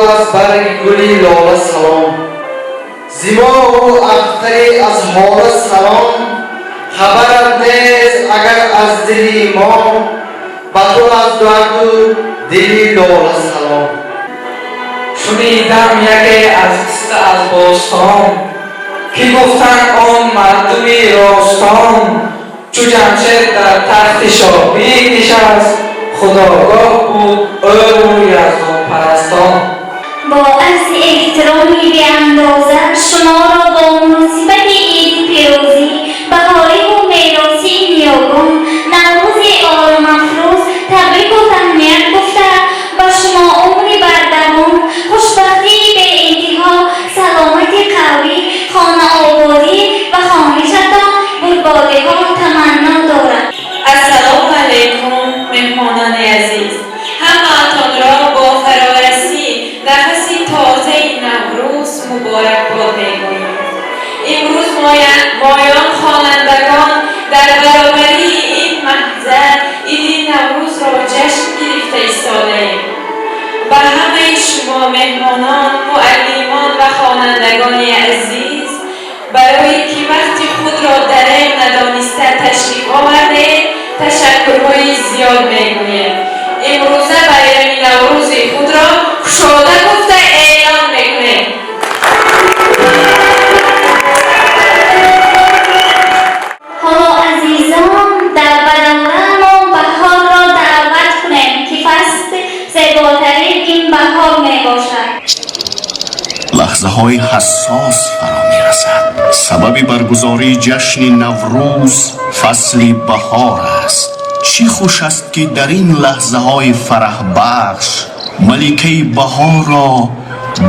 از برگ گلی لاله سلام زیبا و اختری از حال سلام خبرت نیست اگر از دلی ما با تو از درد و دلی لاله سلام شنیدم یکی از قصه از باستان که گفتند آن مردمی راستان چو جمشید در تخت شاهی نشست خداگاه بود او یزدان پرستان. با عرض احترامی به اندازه شما را با مناسبت عید پیروزی بهاری و میراثی نیاگان نوروز آرام افروز تبریک و تهنیت گفته با شما عمری بردوام خوشبختی به انتها سلامتی قوی خانه آبادی و خواهشتان گلباده ها تمنا دارم. السلام علیکم مهمانان عزیز، همه‌تان را با فرارسی نفسی تازه نوروز مبارکباد می‌گویم. امروز مایان خوانندگان در برابری این محضر عید نوروز را جشن گرفته ایستاده‌ایم. به همه شما مهمانان، معلمان و خوانندگان عزیز برای که وقتی خود را در این ندانسته تشریف آورده تشکرهای زیاد میگویم. امروزه بیرم نوروز خود را شاده گفته اعلان میکنیم. حالا عزیزان در بدنم و بهار را دعوت کنیم که فصل زیباترین این بهار می باشد. لحظه های حساس فرا می رسد. سبب برگزاری جشن نوروز فصل بهار است. چی خوش است که در این لحظه های فرح بخش ملکه بهار را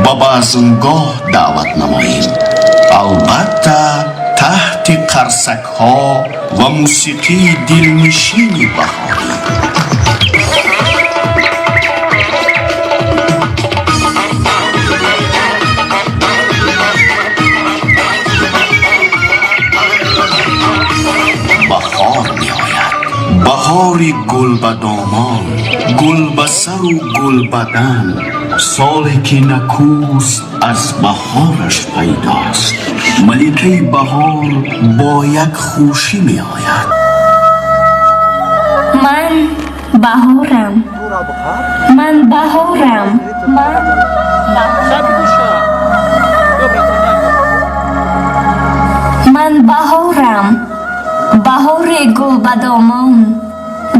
به بزمگاه دعوت نماییم، البته تحت قرصک ها و موسیقی دلنشین بهاری. بهاری گل به دامان، گل به سر و گل بدن، سالی که نکوست از بهارش پیداست. ملکه بهار با یک خوشی می آید. من بهارم، من بهارم، من بهارم، بهار گل به دامان،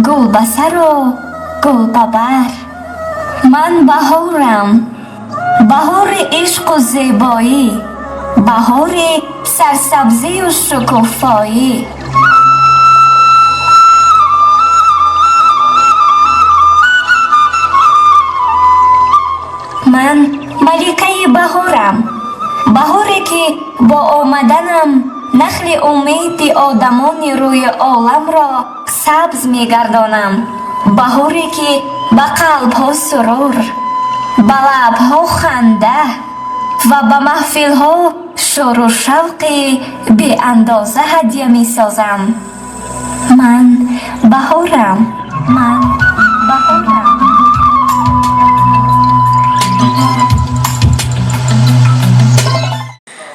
گل به سر و گل به بر. من بهارم، بهار عشق و زیبایی، بهار سرسبزی و شکوفایی. من ملکه بهارم، بهاری که با آمدنم نخل امید آدمان روی عالم را سبز می گردانم. بهاری که به قلب ها سرور، به لب ها خنده و به محفل ها شور و شوقی بی اندازه هدیه می سازم. من بهارم، من بهارم.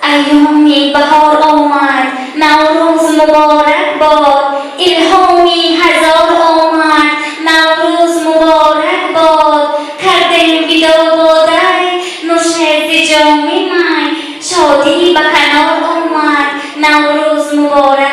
ایامی بهار آمد، نوروز مبارک باد. الهامی هزار آمد، نوروز مبارک باد. کردیم بیدار باده نوش ز جام می، شادی به کنار آمد، نوروز مبارک